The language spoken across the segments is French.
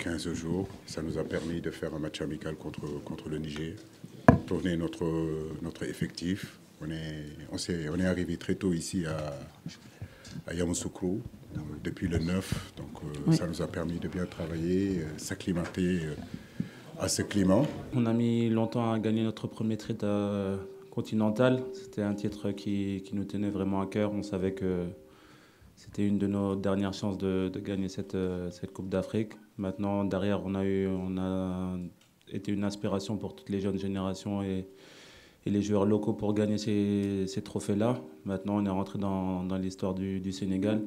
15 jours. Ça nous a permis de faire un match amical contre le Niger. Tourner notre effectif. On est arrivé très tôt ici à Yamoussoukro, depuis le 9. Donc oui. Ça nous a permis de bien travailler, s'acclimater à ce climat. On a mis longtemps à gagner notre premier titre continental. C'était un titre qui nous tenait vraiment à cœur. On savait que c'était une de nos dernières chances de gagner cette Coupe d'Afrique. Maintenant, derrière, on a été une inspiration pour toutes les jeunes générations et les joueurs locaux pour gagner ces trophées-là. Maintenant, on est rentré dans l'histoire du Sénégal.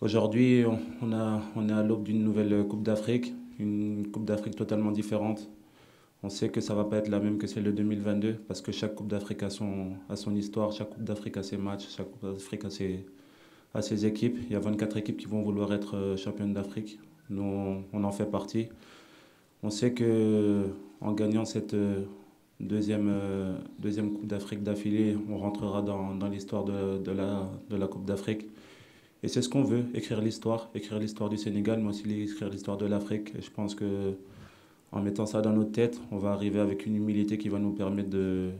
Aujourd'hui, on est à l'aube d'une nouvelle Coupe d'Afrique, une Coupe d'Afrique totalement différente. On sait que ça ne va pas être la même que celle de 2022 parce que chaque Coupe d'Afrique a son histoire, chaque Coupe d'Afrique a ses matchs, chaque Coupe d'Afrique a ses équipes. Il y a 24 équipes qui vont vouloir être championnes d'Afrique. Nous, on en fait partie. On sait qu'en gagnant cette deuxième Coupe d'Afrique d'affilée, on rentrera dans l'histoire de la Coupe d'Afrique. Et c'est ce qu'on veut, écrire l'histoire du Sénégal, mais aussi écrire l'histoire de l'Afrique. Et je pense qu'en mettant ça dans notre tête, on va arriver avec une humilité qui va nous permettre de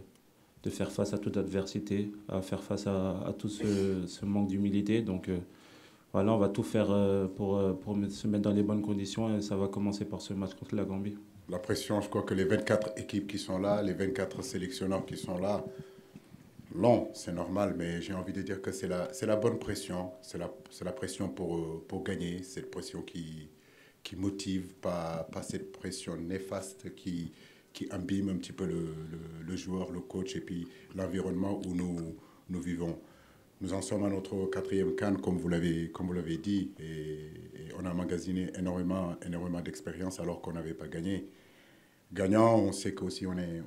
faire face à toute adversité, à faire face à tout ce manque d'humilité. Donc voilà, on va tout faire pour se mettre dans les bonnes conditions et ça va commencer par ce match contre la Gambie. La pression, je crois que les 24 équipes qui sont là, les 24 sélectionneurs qui sont là, non, c'est normal, mais j'ai envie de dire que c'est la bonne pression. C'est la pression pour gagner, cette pression qui motive, pas cette pression néfaste qui abîme un petit peu le joueur, le coach et puis l'environnement où nous vivons. Nous en sommes à notre 4e CAN, comme vous l'avez dit, et on a emmagasiné énormément d'expérience alors qu'on n'avait pas gagné. Gagnant, on sait qu'aussi on est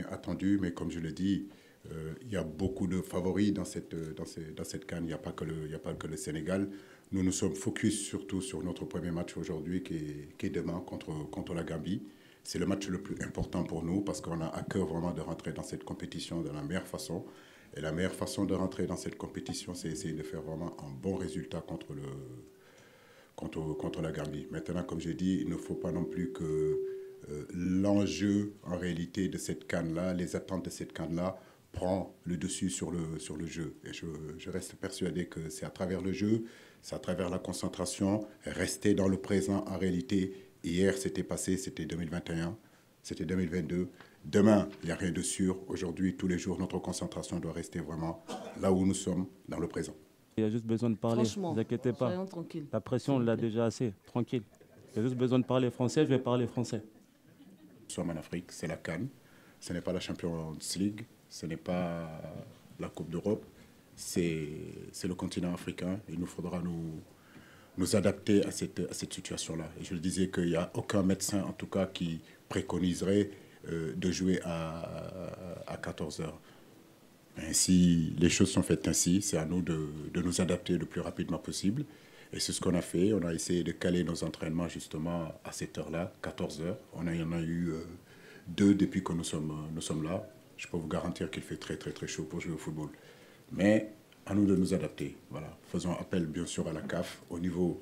attendu, mais comme je le dis, il y a beaucoup de favoris dans cette CAN. Il n'y a pas que le Sénégal. Nous sommes focus surtout sur notre premier match aujourd'hui qui est demain contre la Gambie. C'est le match le plus important pour nous parce qu'on a à cœur vraiment de rentrer dans cette compétition de la meilleure façon. Et la meilleure façon de rentrer dans cette compétition, c'est essayer de faire vraiment un bon résultat contre la Gambie. Maintenant, comme je dis, il ne faut pas non plus que l'enjeu en réalité de cette CAN-là, les attentes de cette CAN-là, prend le dessus sur le jeu. Et je reste persuadé que c'est à travers le jeu, c'est à travers la concentration, rester dans le présent en réalité. Hier, c'était passé, c'était 2021, c'était 2022. Demain, il n'y a rien de sûr. Aujourd'hui, tous les jours, notre concentration doit rester vraiment là où nous sommes, dans le présent. Il y a juste besoin de parler, ne vous inquiétez pas. La pression, on l'a déjà assez, tranquille. Il y a juste besoin de parler français, je vais parler français. Nous sommes en Afrique, c'est la CAN. Ce n'est pas la Champions League, ce n'est pas la Coupe d'Europe. C'est le continent africain. Il nous faudra nous adapter à cette situation-là. Et je le disais qu'il n'y a aucun médecin, en tout cas, qui préconiserait de jouer à 14 heures. Si les choses sont faites ainsi, c'est à nous de nous adapter le plus rapidement possible. Et c'est ce qu'on a fait. On a essayé de caler nos entraînements justement à cette heure-là, 14 heures. On en a eu 2 depuis que nous sommes là. Je peux vous garantir qu'il fait très, très, très chaud pour jouer au football. Mais à nous de nous adapter. Voilà. Faisons appel bien sûr à la CAF au niveau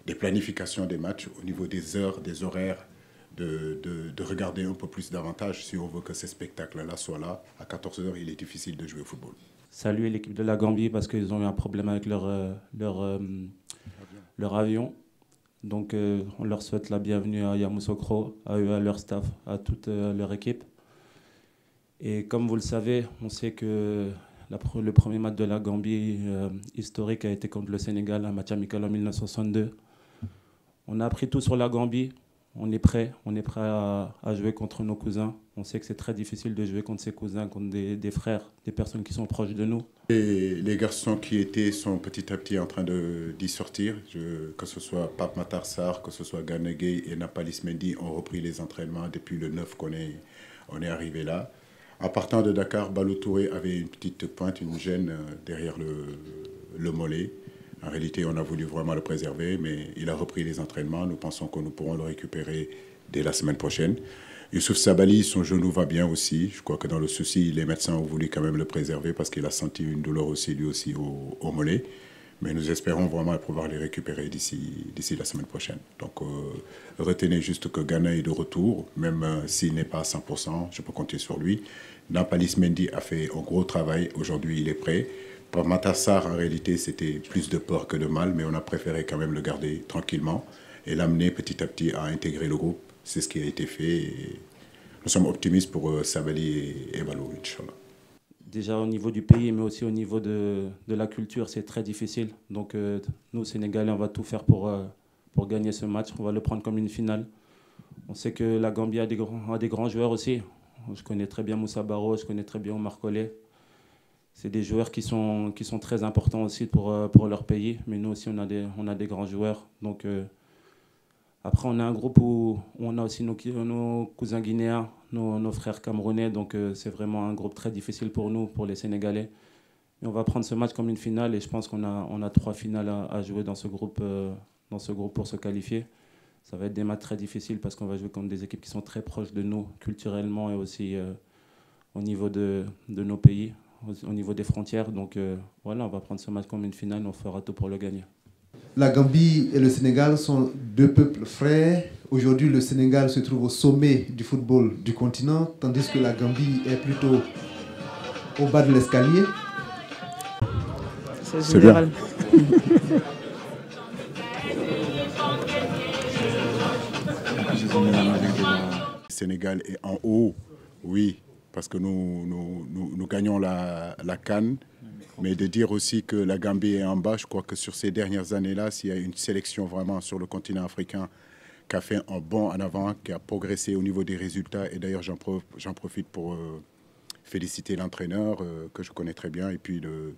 des planifications des matchs, au niveau des heures, des horaires, de regarder un peu plus davantage si on veut que ces spectacles-là soient là. À 14 heures, il est difficile de jouer au football. Saluer l'équipe de la Gambie parce qu'ils ont eu un problème avec leur avion. Donc on leur souhaite la bienvenue à Yamoussoukro, à eux, à leur staff, à toute leur équipe. Et comme vous le savez, on sait que le premier match de la Gambie historique a été contre le Sénégal, un match amical en 1962. On a appris tout sur la Gambie. On est prêt à jouer contre nos cousins. On sait que c'est très difficile de jouer contre ses cousins, contre des frères, des personnes qui sont proches de nous. Et les garçons qui sont petit à petit en train d'y sortir, que ce soit Pape Matar Sarr, que ce soit Gana Gueye et Nampalys Mendy ont repris les entraînements depuis le 9 qu'on est arrivé là. En partant de Dakar, Balou Touré avait une petite pointe, une gêne derrière le mollet. En réalité, on a voulu vraiment le préserver, mais il a repris les entraînements. Nous pensons que nous pourrons le récupérer dès la semaine prochaine. Youssouf Sabaly, son genou va bien aussi. Je crois que dans le souci, les médecins ont voulu quand même le préserver parce qu'il a senti une douleur aussi, lui aussi, au mollet. Mais nous espérons vraiment pouvoir les récupérer d'ici la semaine prochaine. Donc retenez juste que Gana est de retour, même s'il n'est pas à 100%, je peux compter sur lui. Nampalys Mendy a fait un gros travail, aujourd'hui il est prêt. Pour Matar Sarr, en réalité, c'était plus de peur que de mal, mais on a préféré quand même le garder tranquillement et l'amener petit à petit à intégrer le groupe. C'est ce qui a été fait. Et nous sommes optimistes pour Sabali et Balo, Inch'Allah. Déjà au niveau du pays, mais aussi au niveau de la culture, c'est très difficile. Donc nous, Sénégalais, on va tout faire pour gagner ce match. On va le prendre comme une finale. On sait que la Gambie a des grands joueurs aussi. Je connais très bien Moussa Baro, je connais très bien Omar Colley. C'est des joueurs qui sont très importants aussi pour leur pays. Mais nous aussi, on a des grands joueurs. Donc après, on a un groupe où on a aussi nos cousins guinéens, nos frères camerounais. Donc c'est vraiment un groupe très difficile pour nous, pour les Sénégalais. Et on va prendre ce match comme une finale et je pense qu'on a 3 finales à jouer dans ce groupe pour se qualifier. Ça va être des matchs très difficiles parce qu'on va jouer contre des équipes qui sont très proches de nous culturellement et aussi au niveau de nos pays, au niveau des frontières. Donc voilà, on va prendre ce match comme une finale, on fera tout pour le gagner. La Gambie et le Sénégal sont 2 peuples frères. Aujourd'hui, le Sénégal se trouve au sommet du football du continent, tandis que la Gambie est plutôt au bas de l'escalier. C'est général. Le Sénégal est en haut, oui, parce que nous gagnons la CAN. Mais de dire aussi que la Gambie est en bas, je crois que sur ces dernières années-là, s'il y a une sélection vraiment sur le continent africain qui a fait un bond en avant, qui a progressé au niveau des résultats, et d'ailleurs j'en profite pour féliciter l'entraîneur que je connais très bien, et puis le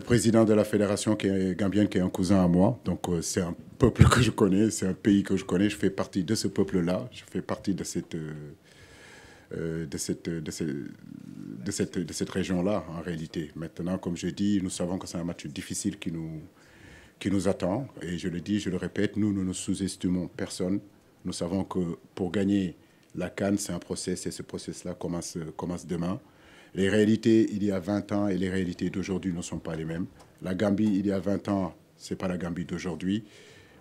président de la fédération qui est gambienne, qui est un cousin à moi. Donc c'est un peuple que je connais, c'est un pays que je connais, je fais partie de ce peuple-là, je fais partie de cette région-là, en réalité. Maintenant, comme je dis, nous savons que c'est un match difficile qui nous attend. Et je le dis, je le répète, nous ne sous-estimons personne. Nous savons que pour gagner la CAN, c'est un process et ce process-là commence demain. Les réalités, il y a 20 ans et les réalités d'aujourd'hui ne sont pas les mêmes. La Gambie, il y a 20 ans, ce n'est pas la Gambie d'aujourd'hui.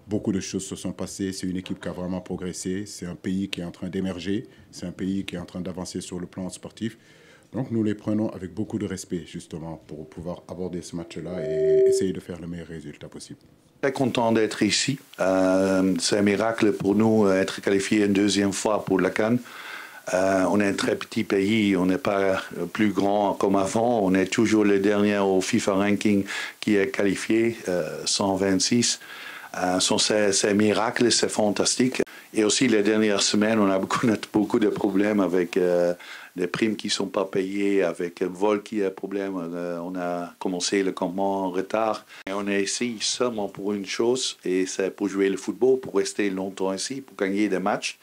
Beaucoup de choses se sont passées. C'est une équipe qui a vraiment progressé. C'est un pays qui est en train d'émerger. C'est un pays qui est en train d'avancer sur le plan sportif. Donc nous les prenons avec beaucoup de respect, justement, pour pouvoir aborder ce match-là et essayer de faire le meilleur résultat possible. Très content d'être ici. C'est un miracle pour nous être qualifiés une 2e fois pour la CAN. On est un très petit pays, on n'est pas plus grand comme avant. On est toujours le dernier au FIFA Ranking qui est qualifié, 126. C'est un miracle, c'est fantastique. Et aussi, les dernières semaines, on a beaucoup de problèmes avec des primes qui ne sont pas payées, avec un vol qui a problème. On a commencé le campement en retard. Et on est ici seulement pour une chose, et c'est pour jouer le football, pour rester longtemps ici, pour gagner des matchs.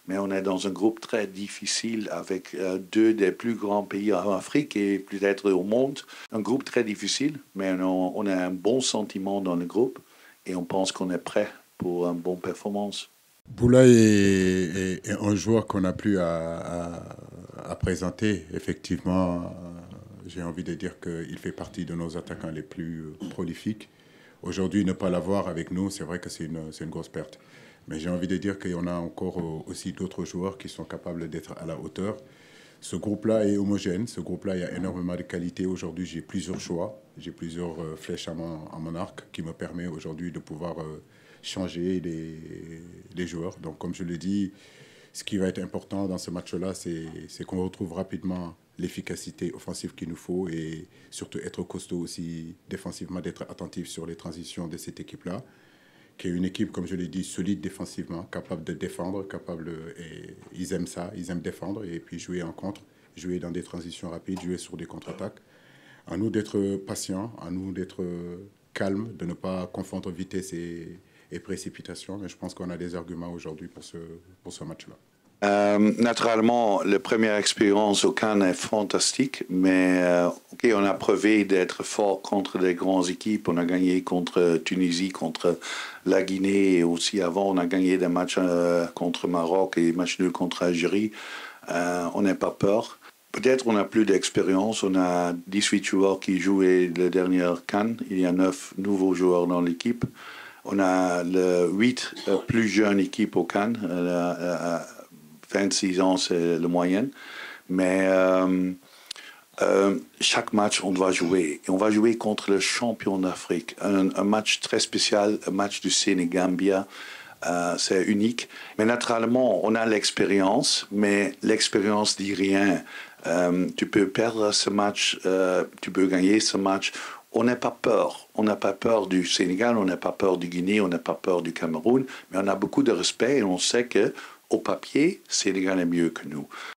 Mais on est dans un groupe très difficile avec 2 des plus grands pays en Afrique et peut-être au monde. Un groupe très difficile, mais on a un bon sentiment dans le groupe et on pense qu'on est prêt pour une bonne performance. Boula est un joueur qu'on a plus à présenter. Effectivement, j'ai envie de dire qu'il fait partie de nos attaquants les plus prolifiques. Aujourd'hui, ne pas l'avoir avec nous, c'est vrai que c'est une grosse perte. Mais j'ai envie de dire qu'il y en a encore aussi d'autres joueurs qui sont capables d'être à la hauteur. Ce groupe-là est homogène. Ce groupe-là, il y a énormément de qualité. Aujourd'hui, j'ai plusieurs choix. J'ai plusieurs flèches à mon arc qui me permet aujourd'hui de pouvoir changer les joueurs. Donc, comme je le dis, ce qui va être important dans ce match-là, c'est qu'on retrouve rapidement l'efficacité offensive qu'il nous faut et surtout être costaud aussi défensivement, d'être attentif sur les transitions de cette équipe-là, qui est une équipe, comme je l'ai dit, solide défensivement, capable de défendre, et ils aiment ça, ils aiment défendre et puis jouer en contre, jouer dans des transitions rapides, jouer sur des contre-attaques. À nous d'être patients, à nous d'être calmes, de ne pas confondre vitesse et précipitation, mais je pense qu'on a des arguments aujourd'hui pour ce match-là. Naturellement, la première expérience au CAN est fantastique, mais on a prouvé d'être fort contre les grandes équipes. On a gagné contre Tunisie, contre la Guinée, et aussi avant, on a gagné des matchs contre Maroc et des matchs nuls contre Algérie. On n'a pas peur. Peut-être on a plus d'expérience. On a 18 joueurs qui jouaient le dernier CAN. Il y a 9 nouveaux joueurs dans l'équipe. On a le 8 plus jeunes équipes au CAN. 26 ans, c'est le moyenne. Mais chaque match, on doit jouer. Et on va jouer contre le champion d'Afrique. Un match très spécial, un match du Sénégambia. C'est unique. Mais naturellement, on a l'expérience, mais l'expérience dit rien. Tu peux perdre ce match, tu peux gagner ce match. On n'a pas peur. On n'a pas peur du Sénégal, on n'a pas peur du Guinée, on n'a pas peur du Cameroun, mais on a beaucoup de respect et on sait que au papier, Sénégal est mieux que nous.